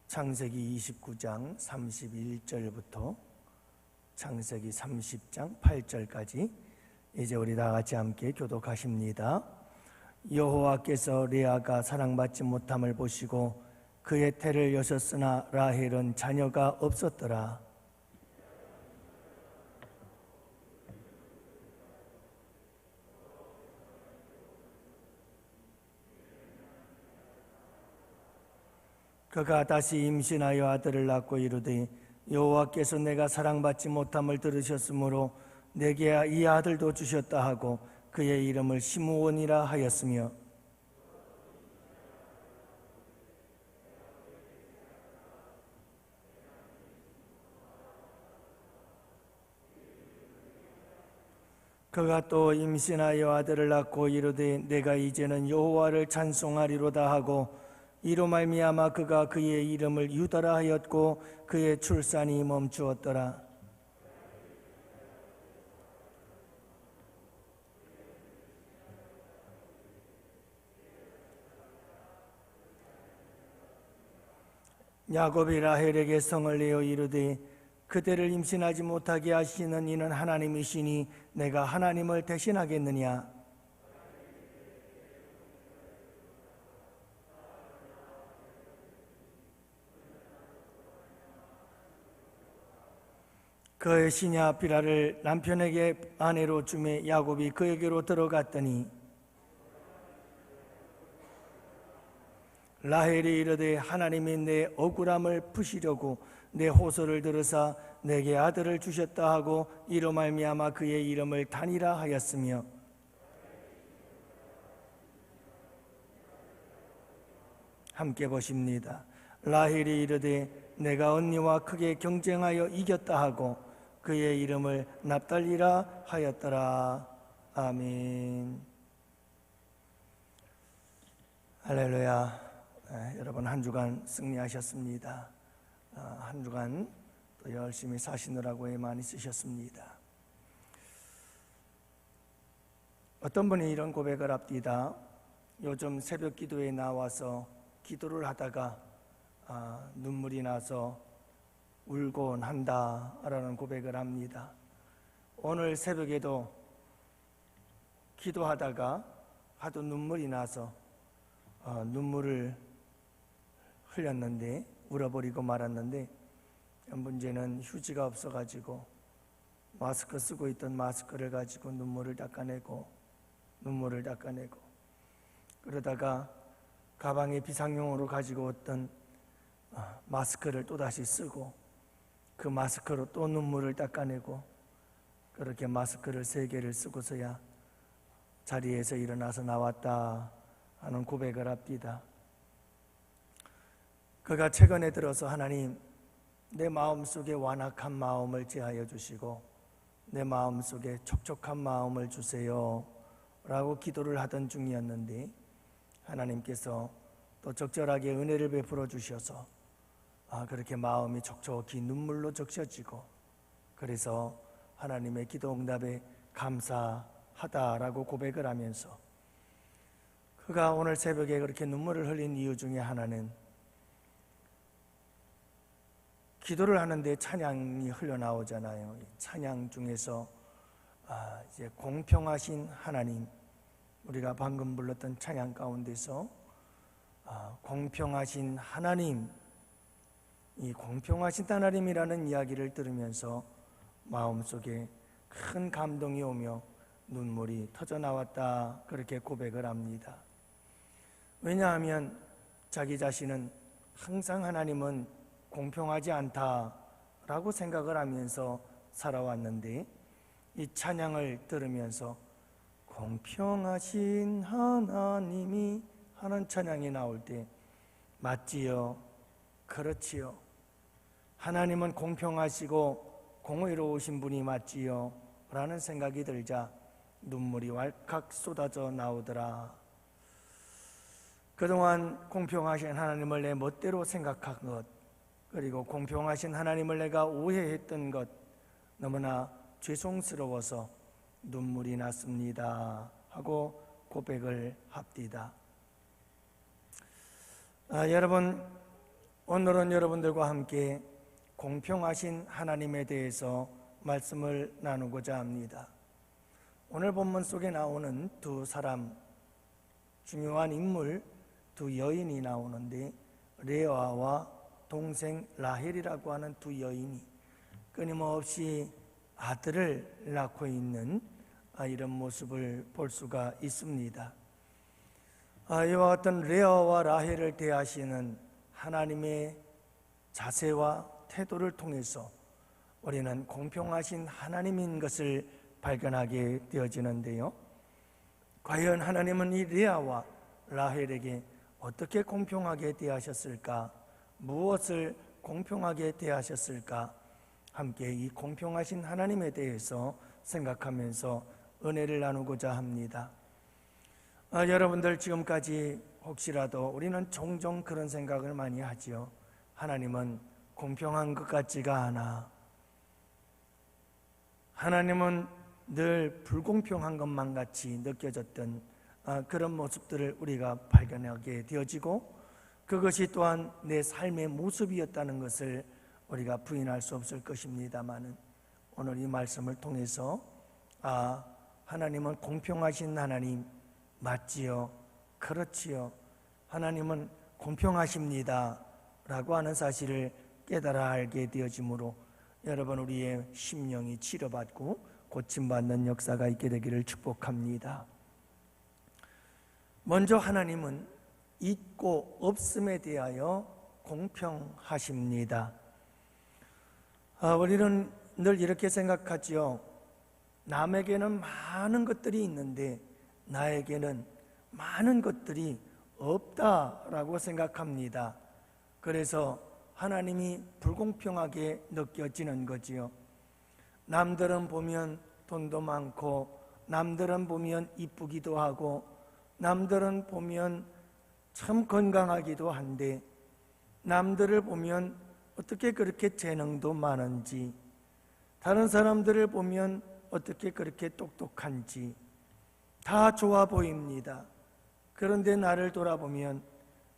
창세기 29장 31절부터 창세기 30장 8절까지 이제 우리 다 같이 함께 교독하십니다. 여호와께서 레아가 사랑받지 못함을 보시고 그의 태를 여셨으나 라헬은 자녀가 없었더라. 그가 다시 임신하여 아들을 낳고 이르되 여호와께서 내가 사랑받지 못함을 들으셨으므로 내게 이 아들도 주셨다 하고 그의 이름을 시므온이라 하였으며 그가 또 임신하여 아들을 낳고 이르되 내가 이제는 여호와를 찬송하리로다 하고 이로 말미암아 그가 그의 이름을 유다라 하였고 그의 출산이 멈추었더라. 야곱이 라헬에게 성을 내어 이르되 그대를 임신하지 못하게 하시는 이는 하나님이시니 내가 하나님을 대신하겠느냐. 그의 시녀 비라를 남편에게 아내로 주매 야곱이 그에게로 들어갔더니 라헬이 이르되 하나님이 내 억울함을 푸시려고 내 호소를 들으사 내게 아들을 주셨다 하고 이로 말미암아 그의 이름을 단이라 하였으며 함께 보십니다. 라헬이 이르되 내가 언니와 크게 경쟁하여 이겼다 하고 그의 이름을 납달리라 하였더라. 아멘. 할렐루야. 여러분 한 주간 승리하셨습니다. 한 주간 또 열심히 사시느라고 많이 쓰셨습니다. 어떤 분이 이런 고백을 합디다. 요즘 새벽 기도에 나와서 기도를 하다가 눈물이 나서 울곤 한다라는 고백을 합니다. 오늘 새벽에도 기도하다가 하도 눈물이 나서 눈물을 흘렸는데 울어버리고 말았는데 문제는 휴지가 없어가지고 마스크 쓰고 있던 마스크를 가지고 눈물을 닦아내고 그러다가 가방에 비상용으로 가지고 왔던 마스크를 또다시 쓰고 그 마스크로 또 눈물을 닦아내고 그렇게 마스크를 3개를 쓰고서야 자리에서 일어나서 나왔다 하는 고백을 합디다. 그가 최근에 들어서 하나님 내 마음속에 완악한 마음을 제하여 주시고 내 마음속에 촉촉한 마음을 주세요 라고 기도를 하던 중이었는데 하나님께서 또 적절하게 은혜를 베풀어 주셔서 그렇게 마음이 촉촉히 눈물로 적셔지고 그래서 하나님의 기도 응답에 감사하다라고 고백을 하면서 그가 오늘 새벽에 그렇게 눈물을 흘린 이유 중에 하나는 기도를 하는데 찬양이 흘러나오잖아요. 찬양 중에서 이제 공평하신 하나님, 우리가 방금 불렀던 찬양 가운데서 공평하신 하나님, 이 공평하신 하나님이라는 이야기를 들으면서 마음속에 큰 감동이 오며 눈물이 터져 나왔다 그렇게 고백을 합니다. 왜냐하면 자기 자신은 항상 하나님은 공평하지 않다라고 생각을 하면서 살아왔는데 이 찬양을 들으면서 공평하신 하나님이 하는 찬양이 나올 때 맞지요? 그렇지요. 하나님은 공평하시고 공의로우신 분이 맞지요? 라는 생각이 들자 눈물이 왈칵 쏟아져 나오더라. 그동안 공평하신 하나님을 내 멋대로 생각한 것, 그리고 공평하신 하나님을 내가 오해했던 것 너무나 죄송스러워서 눈물이 났습니다 하고 고백을 합디다. 여러분 오늘은 여러분들과 함께 공평하신 하나님에 대해서 말씀을 나누고자 합니다. 오늘 본문 속에 나오는 두 사람, 중요한 인물, 두 여인이 나오는데 레아와 동생 라헬이라고 하는 두 여인이 끊임없이 아들을 낳고 있는 이런 모습을 볼 수가 있습니다. 이와 같은 레아와 라헬을 대하시는 하나님의 자세와 태도를 통해서 우리는 공평하신 하나님인 것을 발견하게 되어지는데요. 과연 하나님은 이 레아와 라헬에게 어떻게 공평하게 대하셨을까? 무엇을 공평하게 대하셨을까? 함께 이 공평하신 하나님에 대해서 생각하면서 은혜를 나누고자 합니다. 여러분들 지금까지 혹시라도 우리는 종종 그런 생각을 많이 하지요. 하나님은 공평한 것 같지가 않아. 하나님은 늘 불공평한 것만 같이 느껴졌던 그런 모습들을 우리가 발견하게 되어지고 그것이 또한 내 삶의 모습이었다는 것을 우리가 부인할 수 없을 것입니다만 오늘 이 말씀을 통해서 하나님은 공평하신 하나님 맞지요? 그렇지요. 하나님은 공평하십니다 라고 하는 사실을 깨달아 알게 되어지므로 여러분 우리의 심령이 치료받고 고침받는 역사가 있게 되기를 축복합니다. 먼저 하나님은 있고 없음에 대하여 공평하십니다. 우리는 늘 이렇게 생각하지요. 남에게는 많은 것들이 있는데 나에게는 많은 것들이 없다라고 생각합니다. 그래서 하나님이 불공평하게 느껴지는 거지요. 남들은 보면 돈도 많고 남들은 보면 이쁘기도 하고 남들은 보면 참 건강하기도 한데 남들을 보면 어떻게 그렇게 재능도 많은지 다른 사람들을 보면 어떻게 그렇게 똑똑한지 다 좋아 보입니다. 그런데 나를 돌아보면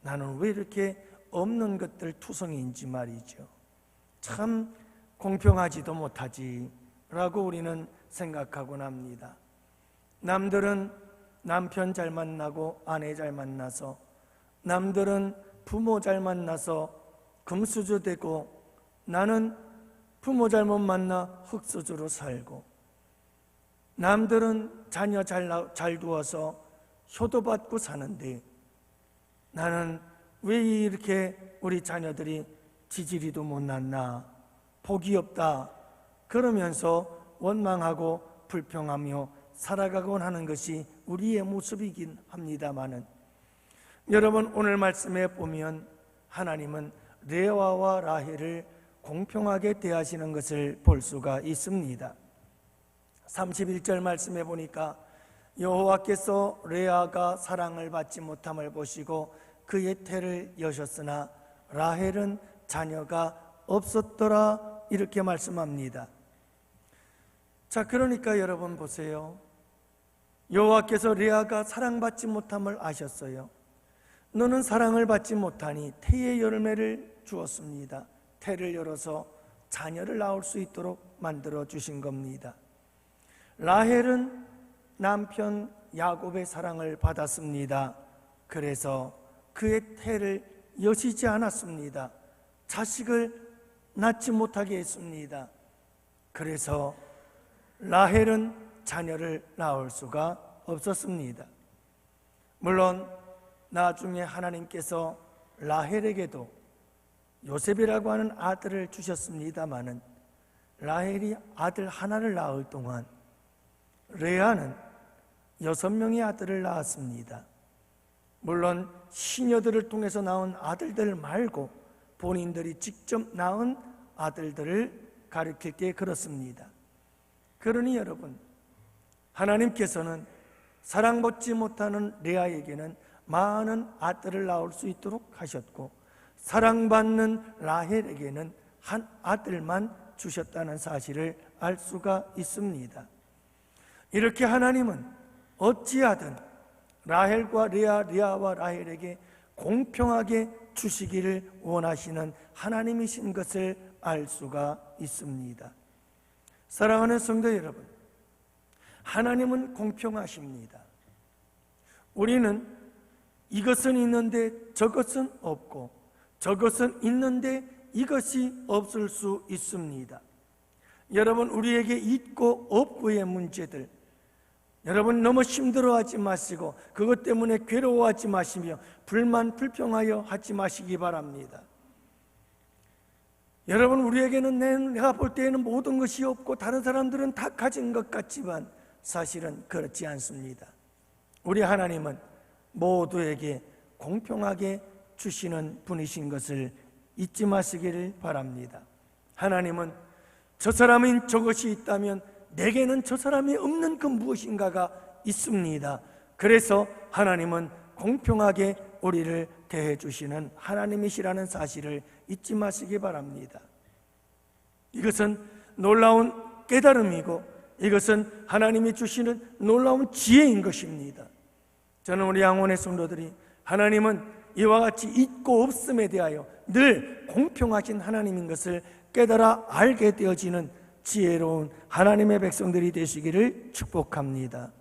나는 왜 이렇게 없는 것들 투성이인지 말이죠. 참 공평하지도 못하지 라고 우리는 생각하곤 합니다. 남들은 남편 잘 만나고 아내 잘 만나서 남들은 부모 잘 만나서 금수저 되고 나는 부모 잘못 만나 흙수저로 살고 남들은 자녀 잘 두어서 효도받고 사는데 나는 왜 이렇게 우리 자녀들이 지지리도 못났나 복이 없다 그러면서 원망하고 불평하며 살아가곤 하는 것이 우리의 모습이긴 합니다마는 여러분 오늘 말씀에 보면 하나님은 레아와 라헬을 공평하게 대하시는 것을 볼 수가 있습니다. 31절 말씀에 보니까 여호와께서 레아가 사랑을 받지 못함을 보시고 그의 태를 여셨으나 라헬은 자녀가 없었더라 이렇게 말씀합니다. 자, 그러니까 여러분 보세요. 여호와께서 레아가 사랑받지 못함을 아셨어요. 너는 사랑을 받지 못하니 태의 열매를 주었습니다. 태를 열어서 자녀를 낳을 수 있도록 만들어 주신 겁니다. 라헬은 남편 야곱의 사랑을 받았습니다. 그래서 그의 태를 여시지 않았습니다. 자식을 낳지 못하게 했습니다. 그래서 라헬은 자녀를 낳을 수가 없었습니다. 물론 나중에 하나님께서 라헬에게도 요셉이라고 하는 아들을 주셨습니다마는 라헬이 아들 하나를 낳을 동안 레아는 6명의 아들을 낳았습니다. 물론 시녀들을 통해서 낳은 아들들 말고 본인들이 직접 낳은 아들들을 가리킬 때 그렇습니다. 그러니 여러분 하나님께서는 사랑받지 못하는 레아에게는 많은 아들을 낳을 수 있도록 하셨고 사랑받는 라헬에게는 한 아들만 주셨다는 사실을 알 수가 있습니다. 이렇게 하나님은 어찌하든 라헬과 레아와 라헬에게 공평하게 주시기를 원하시는 하나님이신 것을 알 수가 있습니다. 사랑하는 성도 여러분, 하나님은 공평하십니다. 우리는 이것은 있는데 저것은 없고, 저것은 있는데 이것이 없을 수 있습니다. 여러분, 우리에게 있고 없고의 문제들, 여러분 너무 힘들어하지 마시고 그것 때문에 괴로워하지 마시며 불만 불평하여 하지 마시기 바랍니다. 여러분, 우리에게는 내가 볼 때에는 모든 것이 없고 다른 사람들은 다 가진 것 같지만 사실은 그렇지 않습니다. 우리 하나님은 모두에게 공평하게 주시는 분이신 것을 잊지 마시기를 바랍니다. 하나님은 저 사람인 저것이 있다면 내게는 저 사람이 없는 그 무엇인가가 있습니다. 그래서 하나님은 공평하게 우리를 대해 주시는 하나님이시라는 사실을 잊지 마시기 바랍니다. 이것은 놀라운 깨달음이고 이것은 하나님이 주시는 놀라운 지혜인 것입니다. 저는 우리 양원의 성도들이 하나님은 이와 같이 있고 없음에 대하여 늘 공평하신 하나님인 것을 깨달아 알게 되어지는 지혜로운 하나님의 백성들이 되시기를 축복합니다.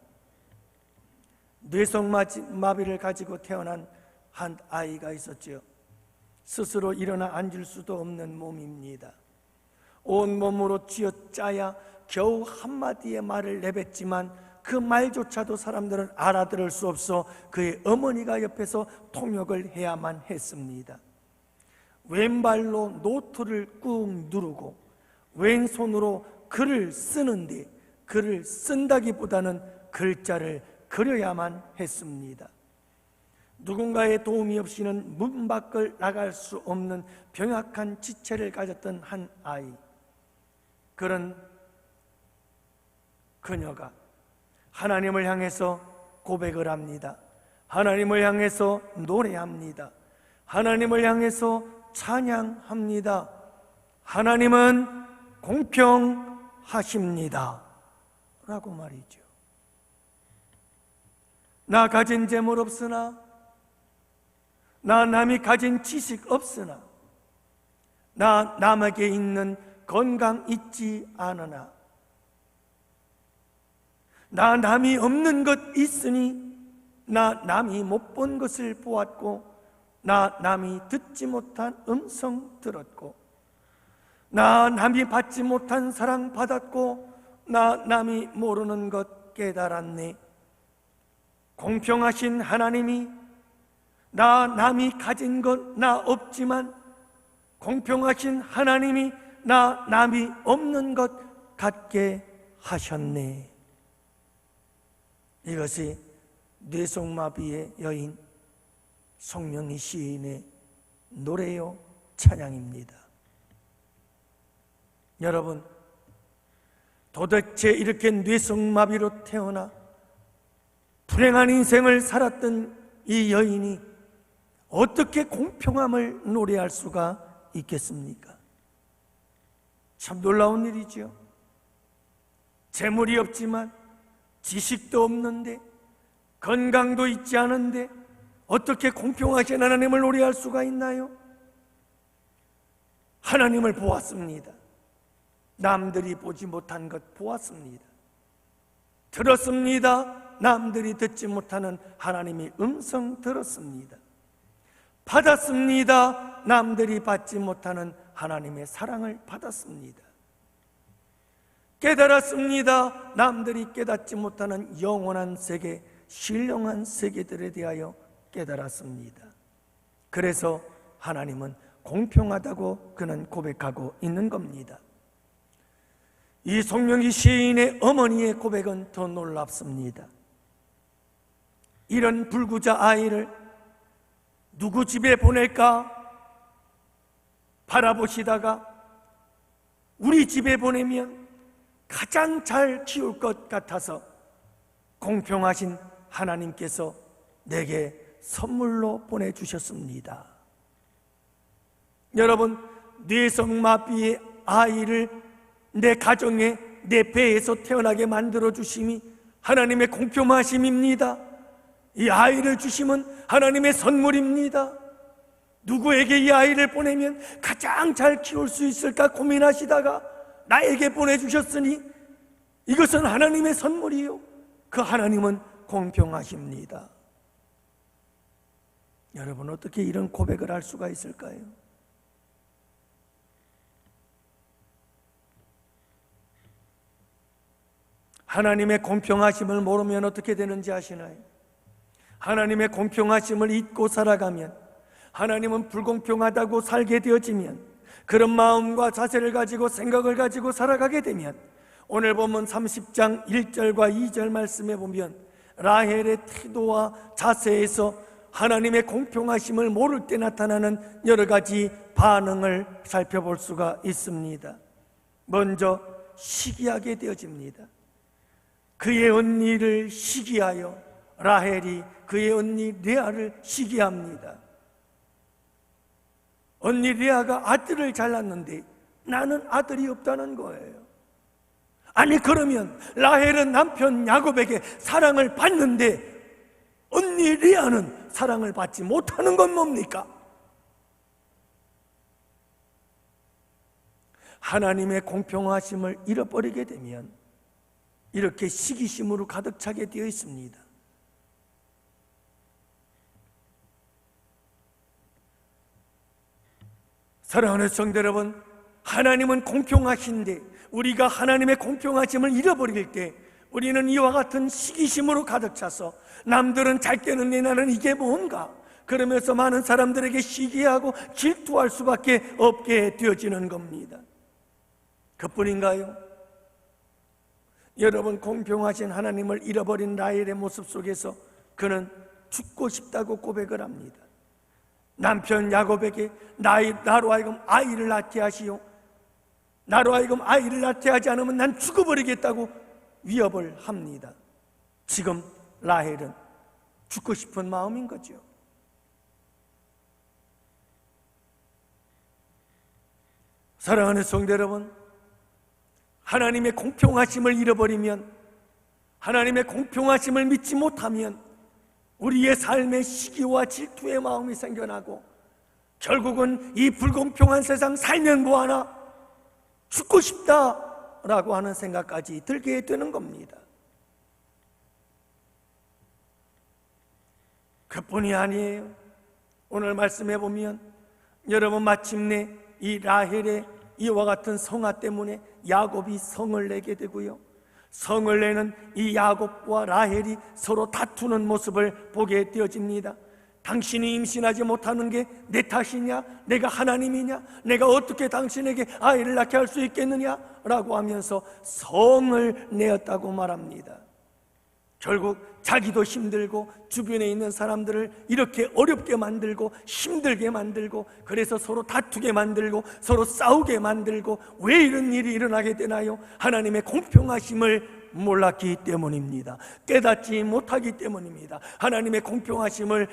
뇌성마비를 가지고 태어난 한 아이가 있었지요. 스스로 일어나 앉을 수도 없는 몸입니다. 온몸으로 쥐어짜야 겨우 한마디의 말을 내뱉지만 그 말조차도 사람들은 알아들을 수 없어 그의 어머니가 옆에서 통역을 해야만 했습니다. 왼발로 노트를 꾹 누르고 왼손으로 글을 쓰는데 글을 쓴다기보다는 글자를 그려야만 했습니다. 누군가의 도움이 없이는 문 밖을 나갈 수 없는 병약한 지체를 가졌던 한 아이, 그런 그녀가 하나님을 향해서 고백을 합니다. 하나님을 향해서 노래합니다. 하나님을 향해서 찬양합니다. 하나님은 공평하십니다 라고 말이죠. 나 가진 재물 없으나, 나 남이 가진 지식 없으나, 나 남에게 있는 건강 있지 않으나, 나 남이 없는 것 있으니, 나 남이 못 본 것을 보았고, 나 남이 듣지 못한 음성 들었고, 나 남이 받지 못한 사랑 받았고, 나 남이 모르는 것 깨달았네. 공평하신 하나님이 나 남이 가진 것 나 없지만 공평하신 하나님이 나 남이 없는 것 갖게 하셨네. 이것이 뇌성마비의 여인 송명희 시인의 노래요 찬양입니다. 여러분, 도대체 이렇게 뇌성마비로 태어나 불행한 인생을 살았던 이 여인이 어떻게 공평함을 노래할 수가 있겠습니까? 참 놀라운 일이죠. 재물이 없지만 지식도 없는데 건강도 있지 않은데 어떻게 공평하신 하나님을 노래할 수가 있나요? 하나님을 보았습니다. 남들이 보지 못한 것 보았습니다. 들었습니다. 남들이 듣지 못하는 하나님의 음성 들었습니다. 받았습니다. 남들이 받지 못하는 하나님의 사랑을 받았습니다. 깨달았습니다. 남들이 깨닫지 못하는 영원한 세계, 신령한 세계들에 대하여 깨달았습니다. 그래서 하나님은 공평하다고 그는 고백하고 있는 겁니다. 이 송명희 시인의 어머니의 고백은 더 놀랍습니다. 이런 불구자 아이를 누구 집에 보낼까 바라보시다가 우리 집에 보내면 가장 잘 키울 것 같아서 공평하신 하나님께서 내게 선물로 보내주셨습니다. 여러분, 뇌성마비의 아이를 내 가정에, 내 배에서 태어나게 만들어 주심이 하나님의 공평하심입니다. 이 아이를 주심은 하나님의 선물입니다. 누구에게 이 아이를 보내면 가장 잘 키울 수 있을까 고민하시다가 나에게 보내주셨으니 이것은 하나님의 선물이요, 그 하나님은 공평하십니다. 여러분, 어떻게 이런 고백을 할 수가 있을까요? 하나님의 공평하심을 모르면 어떻게 되는지 아시나요? 하나님의 공평하심을 잊고 살아가면, 하나님은 불공평하다고 살게 되어지면, 그런 마음과 자세를 가지고 생각을 가지고 살아가게 되면, 오늘 본문 30장 1절과 2절 말씀에 보면 라헬의 태도와 자세에서 하나님의 공평하심을 모를 때 나타나는 여러 가지 반응을 살펴볼 수가 있습니다. 먼저 시기하게 되어집니다. 그의 언니를 시기하여 라헬이 그의 언니 레아를 시기합니다. 언니 레아가 아들을 잘났는데 나는 아들이 없다는 거예요. 아니, 그러면 라헬은 남편 야곱에게 사랑을 받는데 언니 레아는 사랑을 받지 못하는 건 뭡니까? 하나님의 공평하심을 잃어버리게 되면 이렇게 시기심으로 가득 차게 되어 있습니다. 사랑하는 성도 여러분, 하나님은 공평하신데 우리가 하나님의 공평하심을 잃어버릴 때 우리는 이와 같은 시기심으로 가득 차서 남들은 잘 되는데 나는 이게 뭔가, 그러면서 많은 사람들에게 시기하고 질투할 수밖에 없게 되어지는 겁니다. 그뿐인가요? 여러분, 공평하신 하나님을 잃어버린 라헬의 모습 속에서 그는 죽고 싶다고 고백을 합니다. 남편 야곱에게 나로 하여금 아이를 낳게 하시오, 나로 하여금 아이를 낳게 하지 않으면 난 죽어버리겠다고 위협을 합니다. 지금 라헬은 죽고 싶은 마음인 거죠. 사랑하는 성도 여러분, 하나님의 공평하심을 잃어버리면, 하나님의 공평하심을 믿지 못하면 우리의 삶에 시기와 질투의 마음이 생겨나고 결국은 이 불공평한 세상 살면 뭐하나, 죽고 싶다라고 하는 생각까지 들게 되는 겁니다. 그뿐이 아니에요. 오늘 말씀해 보면 여러분, 마침내 이 라헬의 이와 같은 성화 때문에 야곱이 성을 내게 되고요, 성을 내는 이 야곱과 라헬이 서로 다투는 모습을 보게 되어집니다. 당신이 임신하지 못하는 게 내 탓이냐? 내가 하나님이냐? 내가 어떻게 당신에게 아이를 낳게 할 수 있겠느냐? 라고 하면서 성을 내었다고 말합니다. 결국 자기도 힘들고 주변에 있는 사람들을 이렇게 어렵게 만들고 힘들게 만들고, 그래서 서로 다투게 만들고 서로 싸우게 만들고, 왜 이런 일이 일어나게 되나요? 하나님의 공평하심을 몰랐기 때문입니다. 깨닫지 못하기 때문입니다. 하나님의 공평하심을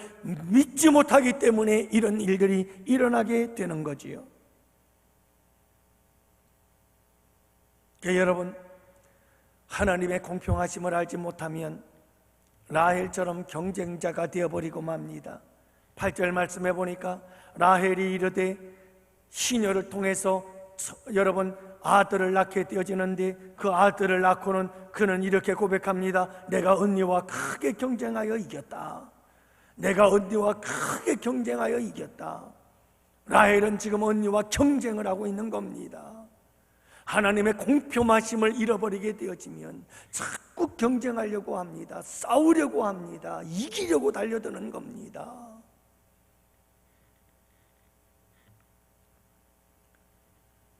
믿지 못하기 때문에 이런 일들이 일어나게 되는 거지요. 여러분, 하나님의 공평하심을 알지 못하면 라헬처럼 경쟁자가 되어버리고 맙니다. 8절 말씀해 보니까 라헬이 이르되 시녀를 통해서 여러분 아들을 낳게 되어지는데, 그 아들을 낳고는 그는 이렇게 고백합니다. 내가 언니와 크게 경쟁하여 이겼다. 내가 언니와 크게 경쟁하여 이겼다. 라헬은 지금 언니와 경쟁을 하고 있는 겁니다. 하나님의 공평하심을 잃어버리게 되어지면 자꾸 경쟁하려고 합니다. 싸우려고 합니다. 이기려고 달려드는 겁니다.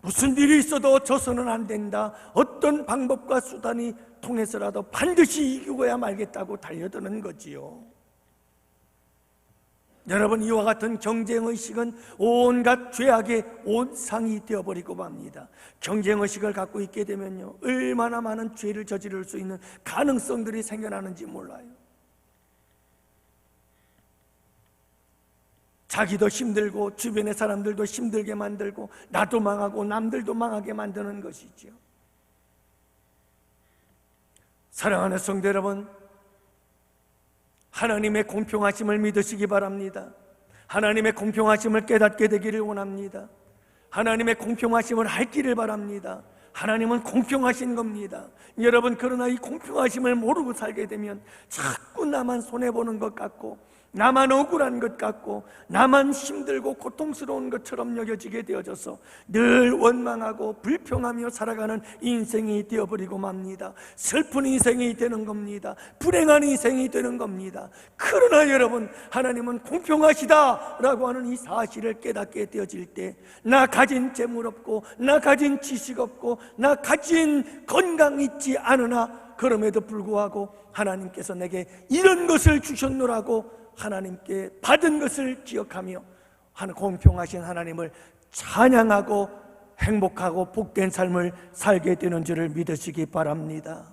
무슨 일이 있어도 져서는 안 된다, 어떤 방법과 수단이 통해서라도 반드시 이기고야 말겠다고 달려드는 거지요. 여러분, 이와 같은 경쟁의식은 온갖 죄악의 온상이 되어버리고 맙니다. 경쟁의식을 갖고 있게 되면요, 얼마나 많은 죄를 저지를 수 있는 가능성들이 생겨나는지 몰라요. 자기도 힘들고 주변의 사람들도 힘들게 만들고 나도 망하고 남들도 망하게 만드는 것이죠. 사랑하는 성도 여러분, 하나님의 공평하심을 믿으시기 바랍니다. 하나님의 공평하심을 깨닫게 되기를 원합니다. 하나님의 공평하심을 알기를 바랍니다. 하나님은 공평하신 겁니다. 여러분, 그러나 이 공평하심을 모르고 살게 되면 자꾸 나만 손해보는 것 같고, 나만 억울한 것 같고, 나만 힘들고 고통스러운 것처럼 여겨지게 되어져서 늘 원망하고 불평하며 살아가는 인생이 되어버리고 맙니다. 슬픈 인생이 되는 겁니다. 불행한 인생이 되는 겁니다. 그러나 여러분, 하나님은 공평하시다라고 하는 이 사실을 깨닫게 되어질 때, 나 가진 재물 없고, 나 가진 지식 없고, 나 가진 건강 있지 않으나 그럼에도 불구하고 하나님께서 내게 이런 것을 주셨노라고 하나님께 받은 것을 기억하며 공평하신 하나님을 찬양하고 행복하고 복된 삶을 살게 되는 줄을 믿으시기 바랍니다.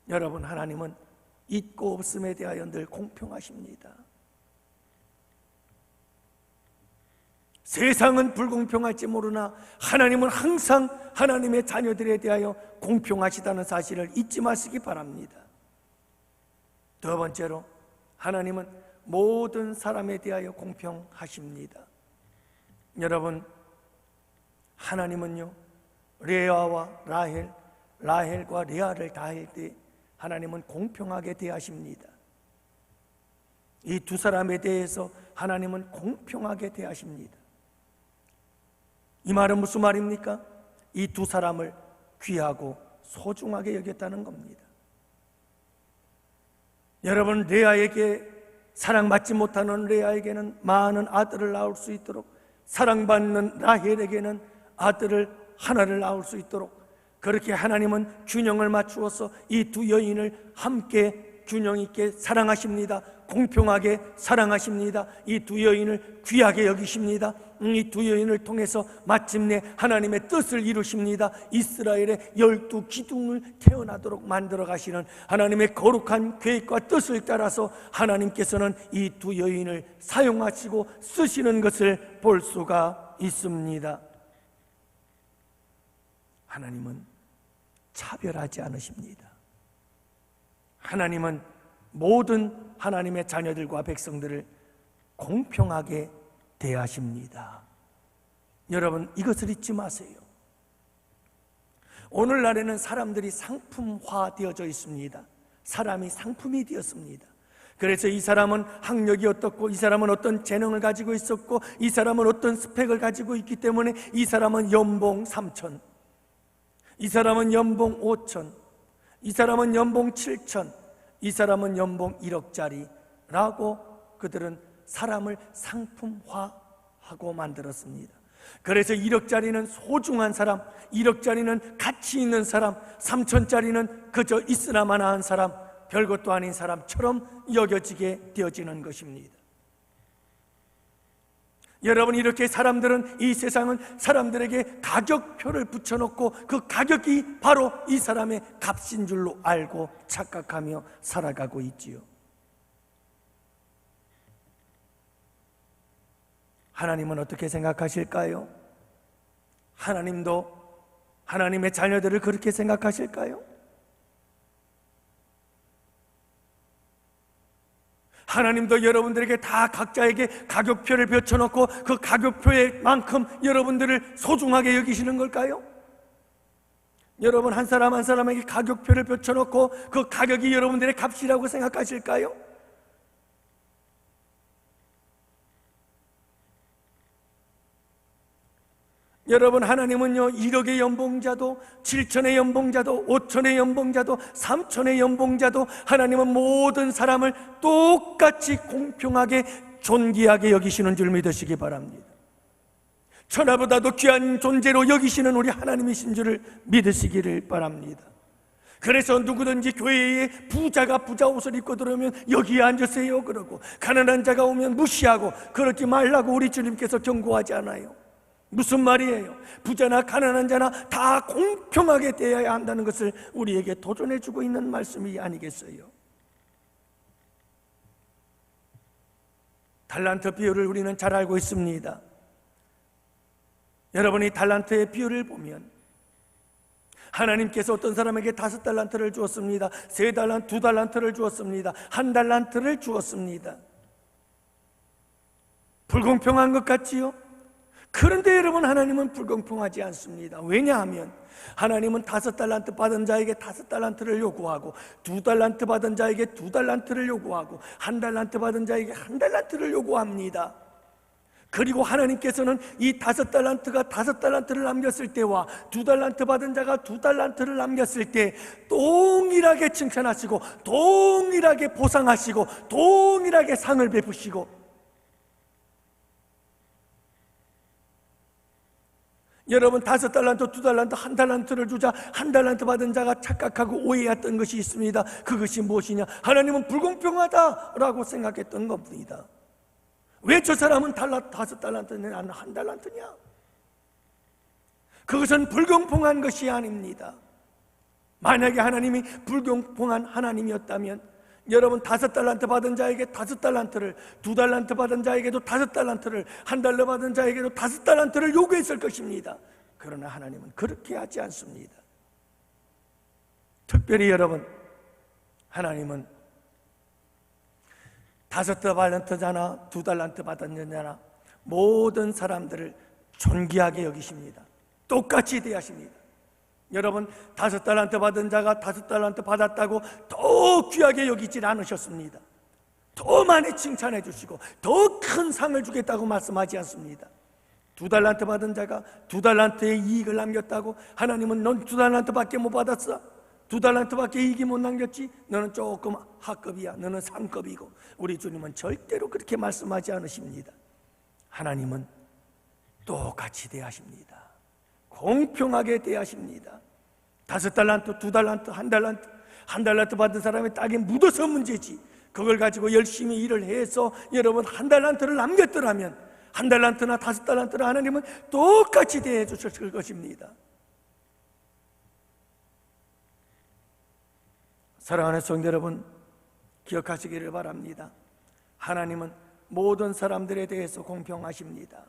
여러분, 하나님은 있고 없음에 대하여 늘 공평하십니다. 세상은 불공평할지 모르나 하나님은 항상 하나님의 자녀들에 대하여 공평하시다는 사실을 잊지 마시기 바랍니다. 두 번째로, 하나님은 모든 사람에 대하여 공평하십니다. 여러분, 하나님은요, 레아와 라헬과 레아를 다할 때 하나님은 공평하게 대하십니다. 이 두 사람에 대해서 하나님은 공평하게 대하십니다. 이 말은 무슨 말입니까? 이 두 사람을 귀하고 소중하게 여겼다는 겁니다. 여러분, 레아에게, 사랑받지 못하는 레아에게는 많은 아들을 낳을 수 있도록, 사랑받는 라헬에게는 아들을 하나를 낳을 수 있도록 그렇게 하나님은 균형을 맞추어서 이 두 여인을 함께 균형 있게 사랑하십니다. 공평하게 사랑하십니다. 이 두 여인을 귀하게 여기십니다. 이 두 여인을 통해서 마침내 하나님의 뜻을 이루십니다. 이스라엘의 12기둥을 태어나도록 만들어 가시는 하나님의 거룩한 계획과 뜻을 따라서 하나님께서는 이 두 여인을 사용하시고 쓰시는 것을 볼 수가 있습니다. 하나님은 차별하지 않으십니다. 하나님은 모든 하나님의 자녀들과 백성들을 공평하게 대하십니다. 여러분, 이것을 잊지 마세요. 오늘날에는 사람들이 상품화 되어져 있습니다. 사람이 상품이 되었습니다. 그래서 이 사람은 학력이 어떻고, 이 사람은 어떤 재능을 가지고 있었고, 이 사람은 어떤 스펙을 가지고 있기 때문에 이 사람은 연봉 3천, 이 사람은 연봉 5천, 이 사람은 연봉 7천, 이 사람은 연봉 1억짜리라고 그들은 사람을 상품화하고 만들었습니다. 그래서 1억짜리는 소중한 사람, 1억짜리는 가치 있는 사람, 3천짜리는 그저 있으나마나한 사람, 별것도 아닌 사람처럼 여겨지게 되어지는 것입니다. 여러분, 이렇게 사람들은, 이 세상은 사람들에게 가격표를 붙여놓고 그 가격이 바로 이 사람의 값인 줄로 알고 착각하며 살아가고 있지요. 하나님은 어떻게 생각하실까요? 하나님도 하나님의 자녀들을 그렇게 생각하실까요? 하나님도 여러분들에게 다 각자에게 가격표를 펼쳐놓고 그 가격표에 만큼 여러분들을 소중하게 여기시는 걸까요? 여러분, 한 사람 한 사람에게 가격표를 펼쳐놓고 그 가격이 여러분들의 값이라고 생각하실까요? 여러분, 하나님은요, 1억의 연봉자도 7천의 연봉자도 5천의 연봉자도 3천의 연봉자도 하나님은 모든 사람을 똑같이 공평하게 존귀하게 여기시는 줄 믿으시기 바랍니다. 천하보다도 귀한 존재로 여기시는 우리 하나님이신 줄을 믿으시기를 바랍니다. 그래서 누구든지 교회에 부자가 부자 옷을 입고 들어오면 여기에 앉으세요 그러고, 가난한 자가 오면 무시하고 그러지 말라고 우리 주님께서 경고하지 않아요? 무슨 말이에요? 부자나 가난한 자나 다 공평하게 대해야 한다는 것을 우리에게 도전해 주고 있는 말씀이 아니겠어요? 달란트 비유를 우리는 잘 알고 있습니다. 여러분이 달란트의 비유를 보면 하나님께서 어떤 사람에게 5달란트를 주었습니다. 3달란트, 2달란트를 주었습니다. 1달란트를 주었습니다. 불공평한 것 같지요? 그런데 여러분, 하나님은 불공평하지 않습니다. 왜냐하면 하나님은 5달란트 받은 자에게 5달란트를 요구하고, 2달란트 받은 자에게 2달란트를 요구하고, 1달란트 받은 자에게 1달란트를 요구합니다. 그리고 하나님께서는 이 5달란트가 5달란트를 남겼을 때와 2달란트 받은 자가 2달란트를 남겼을 때 동일하게 칭찬하시고, 동일하게 보상하시고, 동일하게 상을 베푸시고, 여러분, 5달란트, 2달란트, 1달란트를 주자 1달란트 받은 자가 착각하고 오해했던 것이 있습니다. 그것이 무엇이냐? 하나님은 불공평하다라고 생각했던 겁니다. 왜 저 사람은 5달란트냐, 나는 1달란트냐? 그것은 불공평한 것이 아닙니다. 만약에 하나님이 불공평한 하나님이었다면 여러분, 5달란트 받은 자에게 5달란트를, 2달란트 받은 자에게도 5달란트를, 1달러 받은 자에게도 5달란트를 요구했을 것입니다. 그러나 하나님은 그렇게 하지 않습니다. 특별히 여러분, 하나님은 5달란트자나 2달란트 받은 자나 모든 사람들을 존귀하게 여기십니다. 똑같이 대하십니다. 여러분, 5달란트 받은 자가 5달란트 받았다고 더 귀하게 여기질 않으셨습니다. 더 많이 칭찬해 주시고 더 큰 상을 주겠다고 말씀하지 않습니다. 2달란트 받은 자가 2달란트의 이익을 남겼다고 하나님은 넌 2달란트밖에 못 받았어, 2달란트밖에 이익이 못 남겼지, 너는 조금 하급이야, 너는 상급이고, 우리 주님은 절대로 그렇게 말씀하지 않으십니다. 하나님은 똑같이 대하십니다. 공평하게 대하십니다. 5달란트, 2달란트, 1달란트, 1달란트 받은 사람의 땅에 묻어서 문제지, 그걸 가지고 열심히 일을 해서 여러분 1달란트를 남겼더라면 1달란트나 5달란트를 하나님은 똑같이 대해 주셨을 것입니다. 사랑하는 성도 여러분, 기억하시기를 바랍니다. 하나님은 모든 사람들에 대해서 공평하십니다.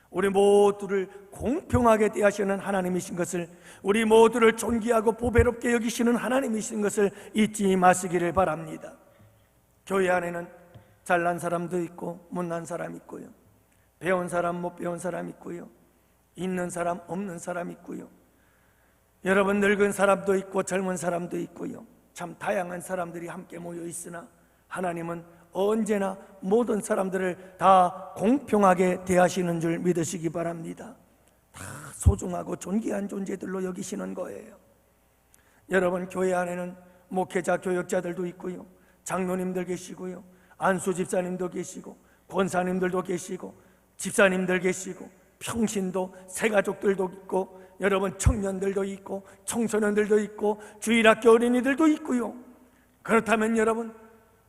우리 모두를 공평하게 대하시는 하나님이신 것을, 우리 모두를 존귀하고 보배롭게 여기시는 하나님이신 것을 잊지 마시기를 바랍니다. 교회 안에는 잘난 사람도 있고 못난 사람 있고요, 배운 사람 못 배운 사람 있고요, 있는 사람 없는 사람 있고요, 여러분 늙은 사람도 있고 젊은 사람도 있고요, 참 다양한 사람들이 함께 모여 있으나 하나님은 언제나 모든 사람들을 다 공평하게 대하시는 줄 믿으시기 바랍니다. 다 소중하고 존귀한 존재들로 여기시는 거예요. 여러분, 교회 안에는 목회자, 교역자들도 있고요, 장로님들 계시고요, 안수 집사님도 계시고, 권사님들도 계시고, 집사님들 계시고, 평신도, 새가족들도 있고, 여러분 청년들도 있고, 청소년들도 있고, 주일학교 어린이들도 있고요. 그렇다면 여러분,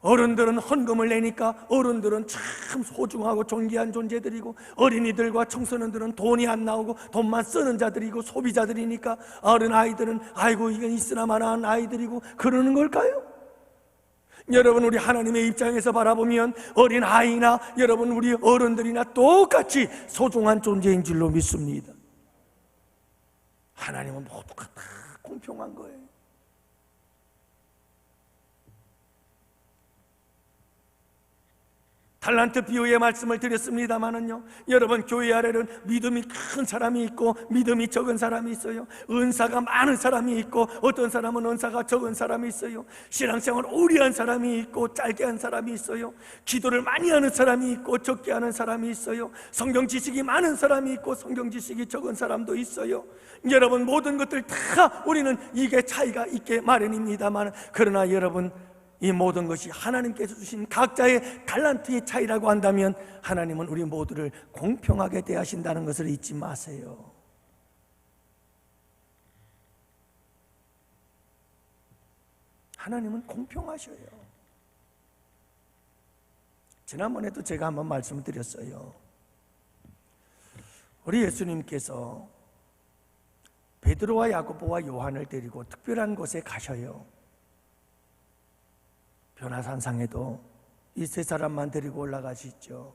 어른들은 헌금을 내니까 어른들은 참 소중하고 존귀한 존재들이고, 어린이들과 청소년들은 돈이 안 나오고 돈만 쓰는 자들이고 소비자들이니까 어린아이들은 아이고 이건 있으나마나한 아이들이고 그러는 걸까요? 여러분, 우리 하나님의 입장에서 바라보면 어린아이나 여러분 우리 어른들이나 똑같이 소중한 존재인 줄로 믿습니다. 하나님은 모두가 다 공평한 거예요. 달란트 비유의 말씀을 드렸습니다마는요, 여러분 교회 안에는 믿음이 큰 사람이 있고 믿음이 적은 사람이 있어요. 은사가 많은 사람이 있고 어떤 사람은 은사가 적은 사람이 있어요. 신앙생활 오래 한 사람이 있고 짧게 한 사람이 있어요. 기도를 많이 하는 사람이 있고 적게 하는 사람이 있어요. 성경 지식이 많은 사람이 있고 성경 지식이 적은 사람도 있어요. 여러분, 모든 것들 다 우리는 이게 차이가 있게 마련입니다만, 그러나 여러분, 이 모든 것이 하나님께서 주신 각자의 달란트의 차이라고 한다면 하나님은 우리 모두를 공평하게 대하신다는 것을 잊지 마세요. 하나님은 공평하셔요. 지난번에도 제가 한번 말씀을 드렸어요. 우리 예수님께서 베드로와 야고보와 요한을 데리고 특별한 곳에 가셔요. 변화산상에도 이 세 사람만 데리고 올라가시죠.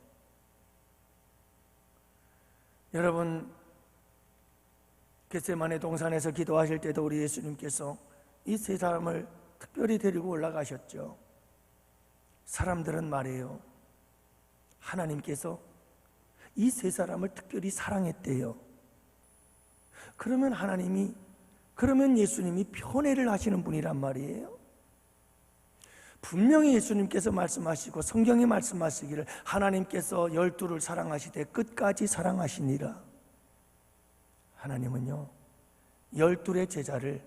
여러분, 겟세마네 동산에서 기도하실 때도 우리 예수님께서 이 세 사람을 특별히 데리고 올라가셨죠. 사람들은 말해요, 하나님께서 이 세 사람을 특별히 사랑했대요. 그러면 예수님이 편애를 하시는 분이란 말이에요. 분명히 예수님께서 말씀하시고 성경이 말씀하시기를 하나님께서 12를 사랑하시되 끝까지 사랑하시니라. 하나님은요 12의 제자를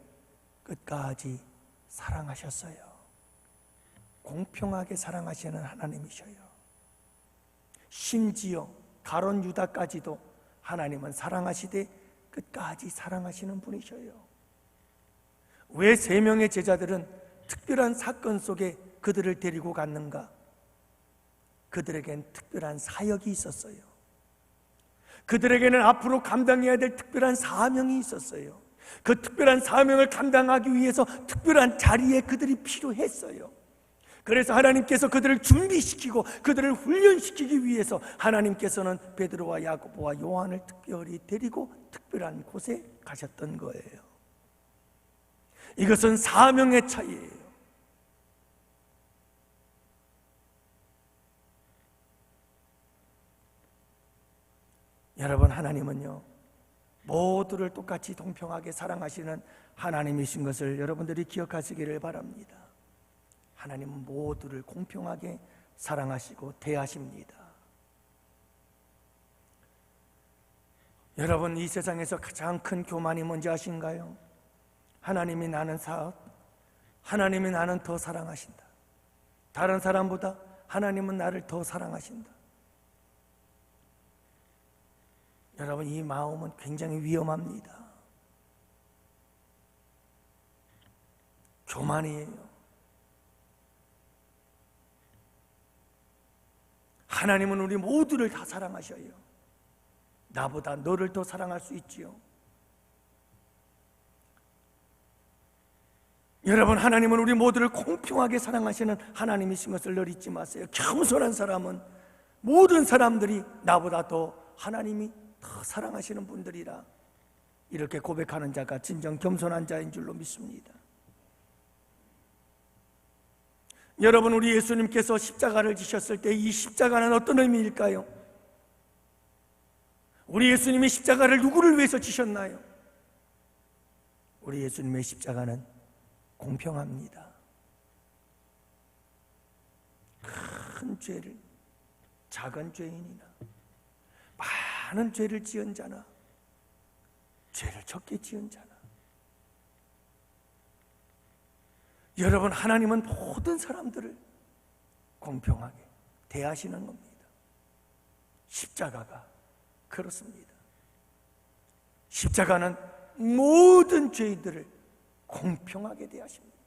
끝까지 사랑하셨어요. 공평하게 사랑하시는 하나님이셔요. 심지어 가론 유다까지도 하나님은 사랑하시되 끝까지 사랑하시는 분이셔요. 왜 3명의 제자들은 특별한 사건 속에 그들을 데리고 갔는가? 그들에겐 특별한 사역이 있었어요. 그들에게는 앞으로 감당해야 될 특별한 사명이 있었어요. 그 특별한 사명을 감당하기 위해서 특별한 자리에 그들이 필요했어요. 그래서 하나님께서 그들을 준비시키고 그들을 훈련시키기 위해서 하나님께서는 베드로와 야고보와 요한을 특별히 데리고 특별한 곳에 가셨던 거예요. 이것은 사명의 차이예요. 여러분, 하나님은요 모두를 똑같이 동평하게 사랑하시는 하나님이신 것을 여러분들이 기억하시기를 바랍니다. 하나님은 모두를 공평하게 사랑하시고 대하십니다. 여러분, 이 세상에서 가장 큰 교만이 뭔지 아신가요? 하나님이 나는 사업, 하나님이 나는 더 사랑하신다. 다른 사람보다 하나님은 나를 더 사랑하신다. 여러분, 이 마음은 굉장히 위험합니다. 교만이에요. 하나님은 우리 모두를 다 사랑하셔요. 나보다 너를 더 사랑할 수 있지요. 여러분, 하나님은 우리 모두를 공평하게 사랑하시는 하나님이신 것을 늘 잊지 마세요. 겸손한 사람은 모든 사람들이 나보다 더 하나님이 더 사랑하시는 분들이라 이렇게 고백하는 자가 진정 겸손한 자인 줄로 믿습니다. 여러분, 우리 예수님께서 십자가를 지셨을 때 이 십자가는 어떤 의미일까요? 우리 예수님이 십자가를 누구를 위해서 지셨나요? 우리 예수님의 십자가는 공평합니다. 큰 죄를 작은 죄인이나 많은 죄를 지은 자나 죄를 적게 지은 자나, 여러분, 하나님은 모든 사람들을 공평하게 대하시는 겁니다. 십자가가 그렇습니다. 십자가는 모든 죄인들을 공평하게 대하십니다.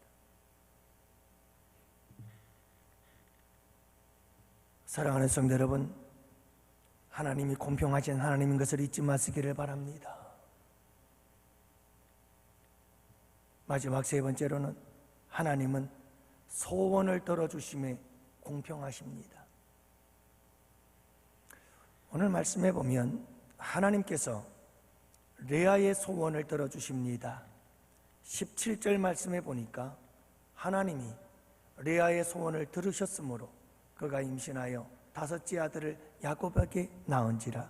사랑하는 성도 여러분, 하나님이 공평하신 하나님인 것을 잊지 마시기를 바랍니다. 마지막 세 번째로는 하나님은 소원을 들어주심에 공평하십니다. 오늘 말씀해 보면 하나님께서 레아의 소원을 들어주십니다. 17절 말씀해 보니까 하나님이 레아의 소원을 들으셨으므로 그가 임신하여 5째 아들을 야곱에게 낳은지라.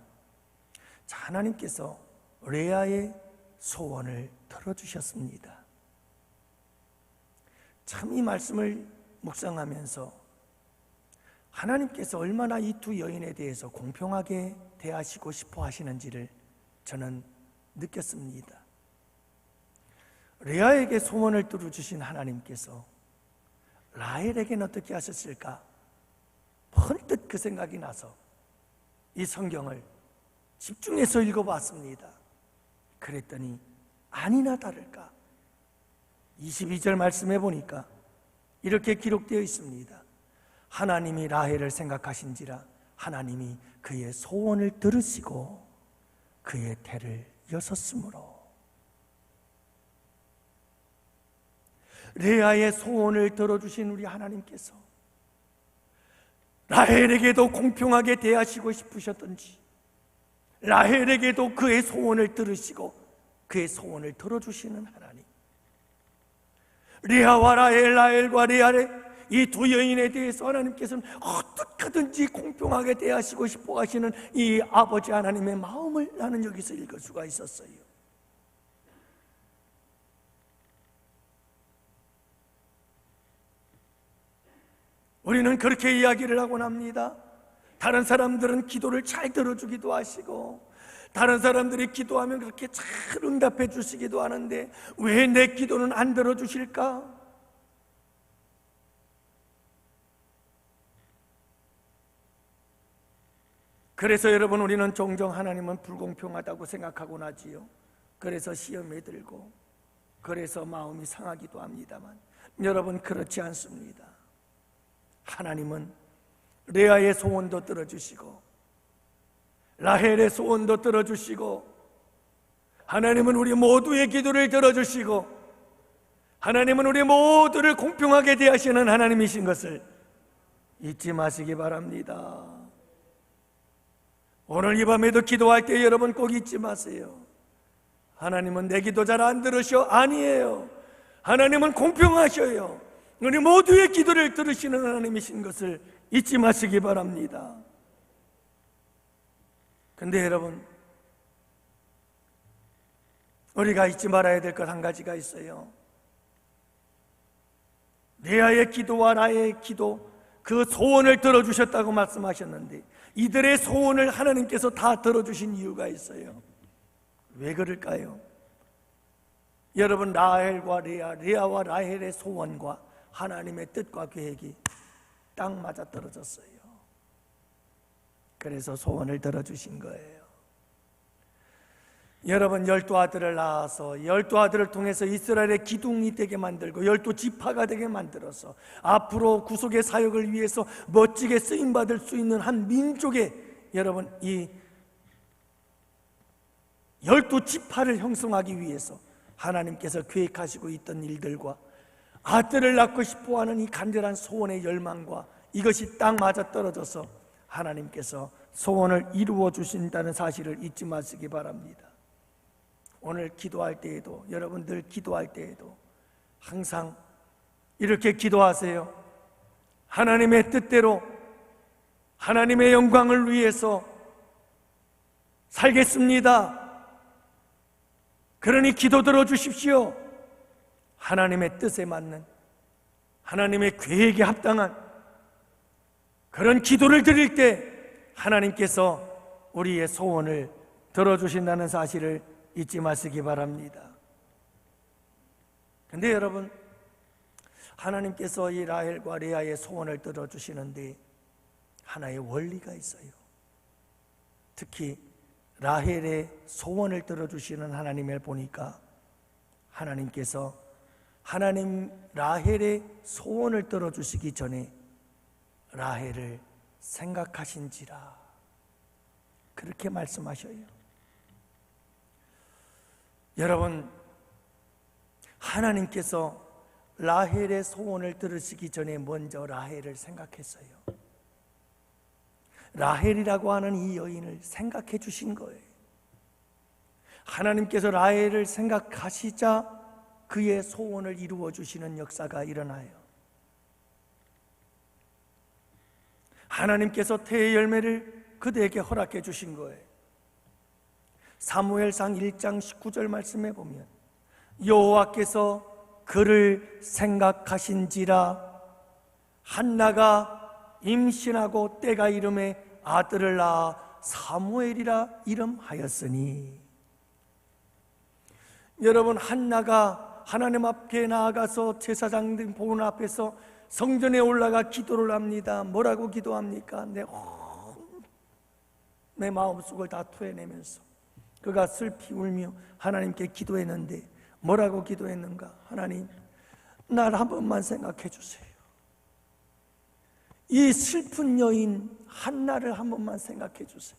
자, 하나님께서 레아의 소원을 들어주셨습니다. 참 이 말씀을 묵상하면서 하나님께서 얼마나 이 두 여인에 대해서 공평하게 대하시고 싶어 하시는지를 저는 느꼈습니다. 레아에게 소원을 들어주신 하나님께서 라헬에게는 어떻게 하셨을까? 번뜩 그 생각이 나서 이 성경을 집중해서 읽어봤습니다. 그랬더니 아니나 다를까 22절 말씀해 보니까 이렇게 기록되어 있습니다. 하나님이 라헬을 생각하신지라 하나님이 그의 소원을 들으시고 그의 태를 여섰으므로. 레아의 소원을 들어주신 우리 하나님께서 라헬에게도 공평하게 대하시고 싶으셨던지 라헬에게도 그의 소원을 들으시고 그의 소원을 들어주시는 하나님. 레아와 라헬과 레아의 이 두 여인에 대해서 하나님께서는 어떻게든지 공평하게 대하시고 싶어 하시는 이 아버지 하나님의 마음을 나는 여기서 읽을 수가 있었어요. 우리는 그렇게 이야기를 하곤 합니다. 다른 사람들은 기도를 잘 들어주기도 하시고 다른 사람들이 기도하면 그렇게 잘 응답해 주시기도 하는데 왜 내 기도는 안 들어주실까? 그래서 여러분, 우리는 종종 하나님은 불공평하다고 생각하곤 하지요. 그래서 시험에 들고 그래서 마음이 상하기도 합니다만 여러분, 그렇지 않습니다. 하나님은 레아의 소원도 들어주시고 라헬의 소원도 들어주시고 하나님은 우리 모두의 기도를 들어주시고 하나님은 우리 모두를 공평하게 대하시는 하나님이신 것을 잊지 마시기 바랍니다. 오늘 이 밤에도 기도할 때 여러분 꼭 잊지 마세요. 하나님은 내 기도 잘 안 들으셔? 아니에요. 하나님은 공평하셔요. 우리 모두의 기도를 들으시는 하나님이신 것을 잊지 마시기 바랍니다. 근데 여러분, 우리가 잊지 말아야 될 것 한 가지가 있어요. 레아의 기도와 라헬의 기도, 그 소원을 들어주셨다고 말씀하셨는데 이들의 소원을 하나님께서 다 들어주신 이유가 있어요. 왜 그럴까요? 여러분, 라헬과 레아와 라헬의 소원과 하나님의 뜻과 계획이 딱 맞아 떨어졌어요. 그래서 소원을 들어주신 거예요. 여러분, 12아들을 낳아서 12아들을 통해서 이스라엘의 기둥이 되게 만들고 12지파가 되게 만들어서 앞으로 구속의 사역을 위해서 멋지게 쓰임받을 수 있는 한 민족의, 여러분, 이 12지파를 형성하기 위해서 하나님께서 계획하시고 있던 일들과 아들을 낳고 싶어하는 이 간절한 소원의 열망과 이것이 딱 맞아떨어져서 하나님께서 소원을 이루어 주신다는 사실을 잊지 마시기 바랍니다. 오늘 기도할 때에도, 여러분들 기도할 때에도 항상 이렇게 기도하세요. 하나님의 뜻대로 하나님의 영광을 위해서 살겠습니다. 그러니 기도 들어주십시오. 하나님의 뜻에 맞는, 하나님의 계획에 합당한 그런 기도를 드릴 때 하나님께서 우리의 소원을 들어주신다는 사실을 잊지 마시기 바랍니다. 근데 여러분, 하나님께서 이 라헬과 레아의 소원을 들어주시는데 하나의 원리가 있어요. 특히 라헬의 소원을 들어주시는 하나님을 보니까 하나님께서 라헬의 소원을 들어주시기 전에 라헬을 생각하신지라 그렇게 말씀하셔요. 여러분, 하나님께서 라헬의 소원을 들으시기 전에 먼저 라헬을 생각했어요. 라헬이라고 하는 이 여인을 생각해 주신 거예요. 하나님께서 라헬을 생각하시자 그의 소원을 이루어 주시는 역사가 일어나요. 하나님께서 태의 열매를 그대에게 허락해 주신 거예요. 사무엘상 1장 19절 말씀에 보면 여호와께서 그를 생각하신지라 한나가 임신하고 때가 이름에 아들을 낳아 사무엘이라 이름하였으니. 여러분, 한나가 하나님 앞에 나아가서 제사장들 보는 앞에서 성전에 올라가 기도를 합니다. 뭐라고 기도합니까? 내 마음속을 다 토해내면서 그가 슬피 울며 하나님께 기도했는데 뭐라고 기도했는가? 하나님, 날 한 번만 생각해 주세요. 이 슬픈 여인 한나를 한 번만 생각해 주세요.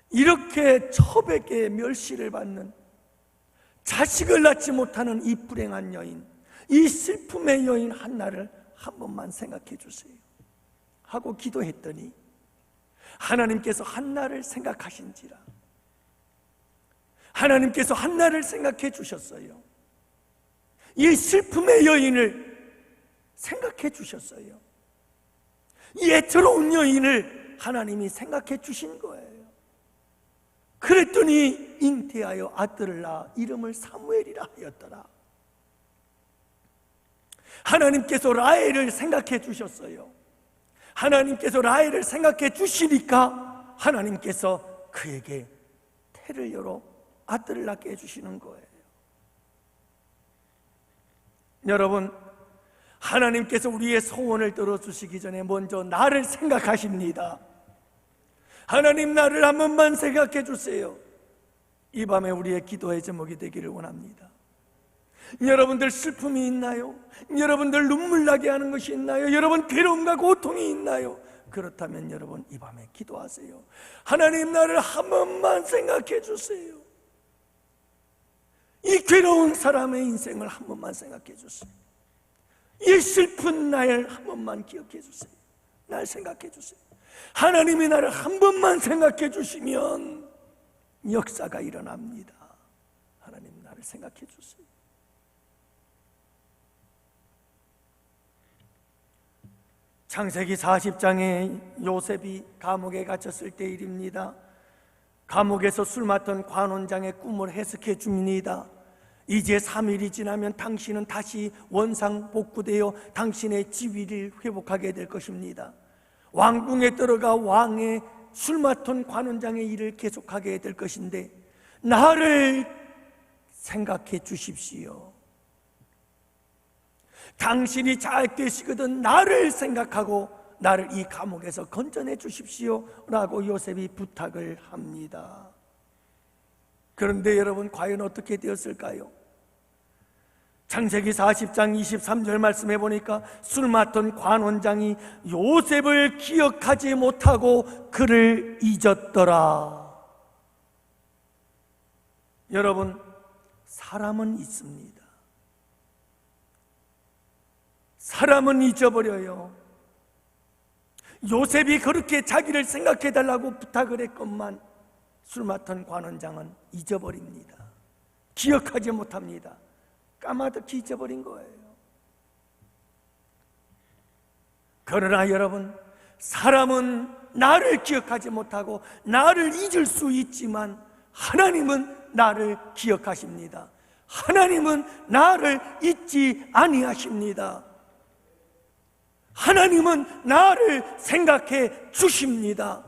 이렇게 첩에게 멸시를 받는, 자식을 낳지 못하는 이 불행한 여인, 이 슬픔의 여인 한나를 한 번만 생각해 주세요 하고 기도했더니 하나님께서 한나를 생각하신지라. 하나님께서 한나를 생각해 주셨어요. 이 슬픔의 여인을 생각해 주셨어요. 이 애처로운 여인을 하나님이 생각해 주신 거예요. 그랬더니 잉태하여 아들을 낳아 이름을 사무엘이라 하였더라. 하나님께서 라헬을 생각해 주셨어요. 하나님께서 라헬을 생각해 주시니까 하나님께서 그에게 태를 열어 아들을 낳게 해주시는 거예요. 여러분, 하나님께서 우리의 소원을 들어주시기 전에 먼저 나를 생각하십니다. 하나님, 나를 한 번만 생각해 주세요. 이 밤에 우리의 기도의 제목이 되기를 원합니다. 여러분들 슬픔이 있나요? 여러분들 눈물 나게 하는 것이 있나요? 여러분 괴로움과 고통이 있나요? 그렇다면 여러분 이 밤에 기도하세요. 하나님, 나를 한 번만 생각해 주세요. 이 괴로운 사람의 인생을 한 번만 생각해 주세요. 이 슬픈 날 한 번만 기억해 주세요. 날 생각해 주세요. 하나님이 나를 한 번만 생각해 주시면 역사가 일어납니다. 하나님, 나를 생각해 주세요. 창세기 40장에 요셉이 감옥에 갇혔을 때 일입니다. 감옥에서 술 맡던 관원장의 꿈을 해석해 줍니다. 이제 3일이 지나면 당신은 다시 원상복구되어 당신의 지위를 회복하게 될 것입니다. 왕궁에 들어가 왕의 술 맡은 관원장의 일을 계속하게 될 것인데 나를 생각해 주십시오. 당신이 잘 되시거든 나를 생각하고 나를 이 감옥에서 건져내 주십시오 라고 요셉이 부탁을 합니다. 그런데 여러분, 과연 어떻게 되었을까요? 창세기 40장 23절 말씀해 보니까 술 맡은 관원장이 요셉을 기억하지 못하고 그를 잊었더라. 여러분, 사람은 있습니다. 사람은 잊어버려요. 요셉이 그렇게 자기를 생각해 달라고 부탁을 했건만 술 맡은 관원장은 잊어버립니다. 기억하지 못합니다. 까마득히 잊어버린 거예요. 그러나 여러분, 사람은 나를 기억하지 못하고 나를 잊을 수 있지만 하나님은 나를 기억하십니다. 하나님은 나를 잊지 아니하십니다. 하나님은 나를 생각해 주십니다.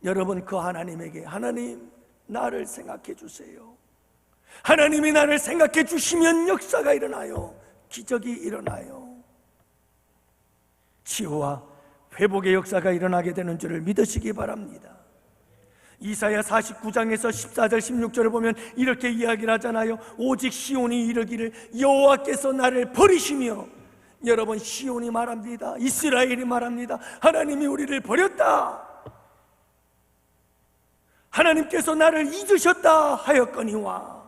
여러분, 그 하나님에게 하나님, 나를 생각해 주세요. 하나님이 나를 생각해 주시면 역사가 일어나요. 기적이 일어나요. 치유와 회복의 역사가 일어나게 되는 줄을 믿으시기 바랍니다. 이사야 49장에서 14절 16절을 보면 이렇게 이야기를 하잖아요. 오직 시온이 이르기를 여호와께서 나를 버리시며, 여러분, 시온이 말합니다. 이스라엘이 말합니다. 하나님이 우리를 버렸다. 하나님께서 나를 잊으셨다 하였거니와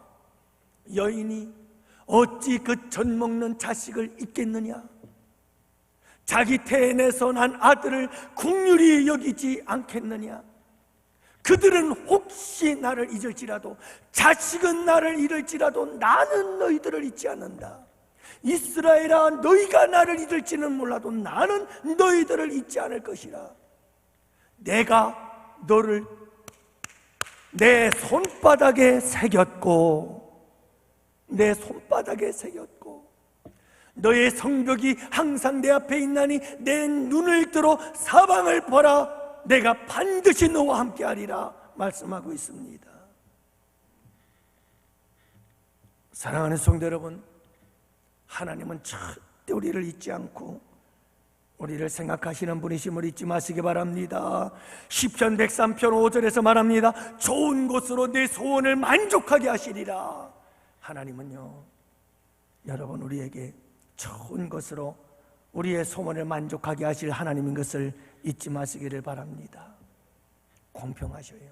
여인이 어찌 그 젖 먹는 자식을 잊겠느냐? 자기 태에서 난 아들을 긍휼히 여기지 않겠느냐? 그들은 혹시 나를 잊을지라도, 자식은 나를 잃을지라도 나는 너희들을 잊지 않는다. 이스라엘아, 너희가 나를 잊을지는 몰라도 나는 너희들을 잊지 않을 것이라. 내가 너를 내 손바닥에 새겼고, 내 손바닥에 새겼고, 너의 성벽이 항상 내 앞에 있나니 내 눈을 들어 사방을 보라. 내가 반드시 너와 함께 하리라 말씀하고 있습니다. 사랑하는 성도 여러분, 하나님은 절대 우리를 잊지 않고 우리를 생각하시는 분이심을 잊지 마시기 바랍니다. 시편 103편 5절에서 말합니다. 좋은 곳으로 내 소원을 만족하게 하시리라. 하나님은요, 여러분, 우리에게 좋은 것으로 우리의 소원을 만족하게 하실 하나님인 것을 잊지 마시기를 바랍니다. 공평하셔요.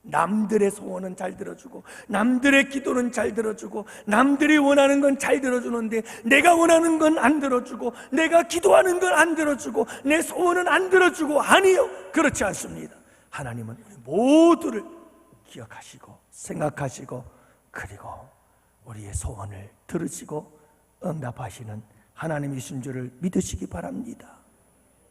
남들의 소원은 잘 들어주고 남들의 기도는 잘 들어주고 남들이 원하는 건 잘 들어주는데 내가 원하는 건 안 들어주고 내가 기도하는 건 안 들어주고 내 소원은 안 들어주고, 아니요, 그렇지 않습니다. 하나님은 우리 모두를 기억하시고 생각하시고 그리고 우리의 소원을 들으시고 응답하시는 하나님이신 줄을 믿으시기 바랍니다.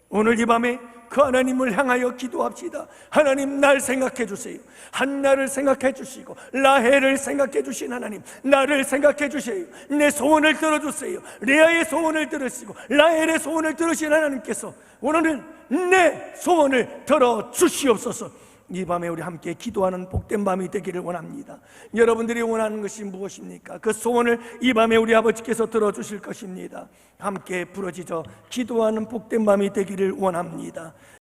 오늘 이 밤에 그 하나님을 향하여 기도합시다. 하나님, 날 생각해 주세요. 한나를 생각해 주시고 라헬을 생각해 주신 하나님, 나를 생각해 주세요. 내 소원을 들어주세요. 레아의 소원을 들으시고 라헬의 소원을 들으신 하나님께서 오늘은 내 소원을 들어주시옵소서. 이 밤에 우리 함께 기도하는 복된 밤이 되기를 원합니다. 여러분들이 원하는 것이 무엇입니까? 그 소원을 이 밤에 우리 아버지께서 들어주실 것입니다. 함께 부르짖어 기도하는 복된 밤이 되기를 원합니다.